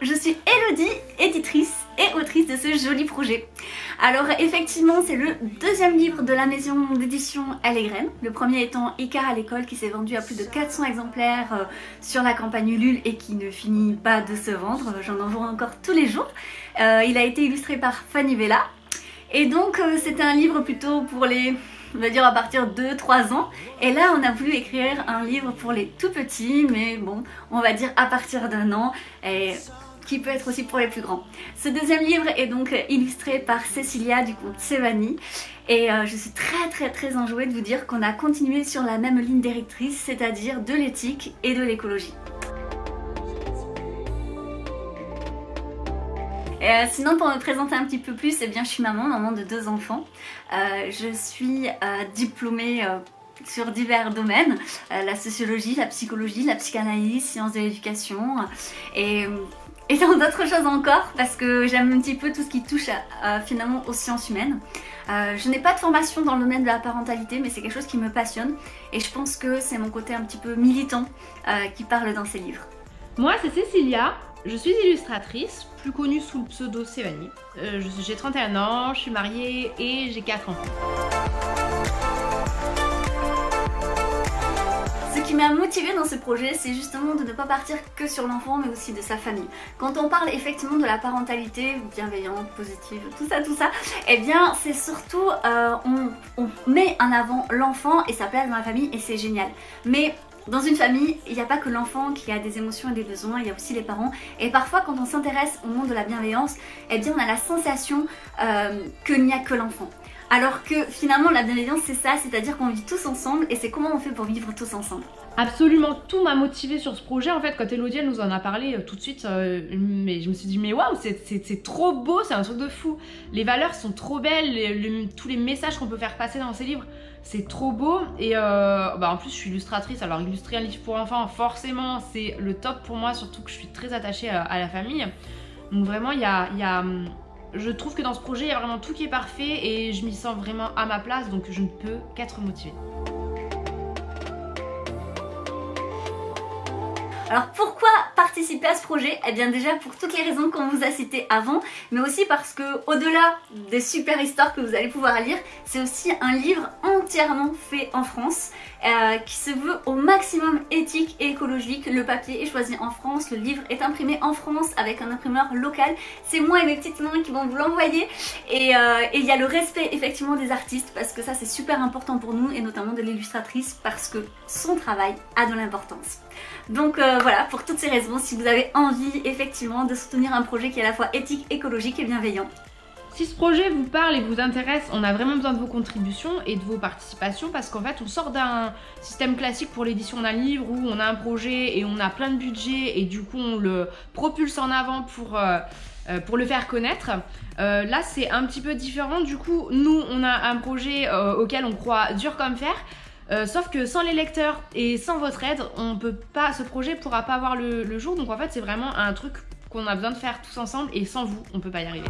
je suis Elodie, éditrice et autrice de ce joli projet. Alors effectivement, c'est le deuxième livre de la maison d'édition Elle et Graine. Le premier étant Icar à l'école qui s'est vendu à plus de 400 exemplaires sur la campagne Ulule et qui ne finit pas de se vendre. J'en envoie encore tous les jours. Il a été illustré par Fanny Vella. Et donc c'était un livre plutôt pour les, on va dire à partir de 3 ans. Et là on a voulu écrire un livre pour les tout petits, mais bon, on va dire à partir d'1 an. Et qui peut être aussi pour les plus grands. Ce deuxième livre est donc illustré par Cécilia du compte Sevani et je suis très enjouée de vous dire qu'on a continué sur la même ligne directrice, c'est-à-dire de l'éthique et de l'écologie. Sinon, pour me présenter un petit peu plus, eh bien, je suis maman de 2 enfants. Je suis diplômée sur divers domaines, la sociologie, la psychologie, la psychanalyse, sciences de l'éducation et dans d'autres choses encore, parce que j'aime un petit peu tout ce qui touche finalement aux sciences humaines. Je n'ai pas de formation dans le domaine de la parentalité, mais c'est quelque chose qui me passionne et je pense que c'est mon côté un petit peu militant qui parle dans ces livres. Moi, c'est Cécilia, je suis illustratrice, plus connue sous le pseudo Sevani. J'ai 31 ans, je suis mariée et j'ai 4 enfants. Ce qui m'a motivée dans ce projet, c'est justement de ne pas partir que sur l'enfant, mais aussi de sa famille. Quand on parle effectivement de la parentalité bienveillante, positive, tout ça, eh bien c'est surtout, on met en avant l'enfant et sa place dans la famille et c'est génial. Mais dans une famille, il n'y a pas que l'enfant qui a des émotions et des besoins, il y a aussi les parents. Et parfois, quand on s'intéresse au monde de la bienveillance, eh bien on a la sensation qu'il n'y a que l'enfant. Alors que finalement la bienveillance c'est ça, c'est-à-dire qu'on vit tous ensemble et c'est comment on fait pour vivre tous ensemble. Absolument tout m'a motivée sur ce projet en fait quand Elodie elle nous en a parlé tout de suite, mais je me suis dit mais waouh c'est trop beau, c'est un truc de fou. Les valeurs sont trop belles, tous les messages qu'on peut faire passer dans ces livres c'est trop beau et en plus je suis illustratrice, alors illustrer un livre pour enfants forcément c'est le top pour moi, surtout que je suis très attachée à la famille. Donc vraiment je trouve que dans ce projet, il y a vraiment tout qui est parfait et je m'y sens vraiment à ma place, donc je ne peux qu'être motivée. Alors pourquoi participer à ce projet? Eh bien déjà pour toutes les raisons qu'on vous a citées avant, mais aussi parce que au-delà des super histoires que vous allez pouvoir lire, c'est aussi un livre entièrement fait en France, qui se veut au maximum éthique et écologique. Le papier est choisi en France, le livre est imprimé en France avec un imprimeur local. C'est moi et mes petites mains qui vont vous l'envoyer. Et il y a le respect effectivement des artistes, parce que ça c'est super important pour nous, et notamment de l'illustratrice, parce que son travail a de l'importance. Donc voilà, pour toutes ces raisons, si vous avez envie effectivement de soutenir un projet qui est à la fois éthique, écologique et bienveillant. Si ce projet vous parle et vous intéresse, on a vraiment besoin de vos contributions et de vos participations, parce qu'en fait on sort d'un système classique pour l'édition d'un livre où on a un projet et on a plein de budget et du coup on le propulse en avant pour le faire connaître. Là c'est un petit peu différent, du coup nous on a un projet auquel on croit dur comme fer. Sauf que sans les lecteurs et sans votre aide, ce projet pourra pas voir le jour. Donc en fait c'est vraiment un truc qu'on a besoin de faire tous ensemble et sans vous, on peut pas y arriver.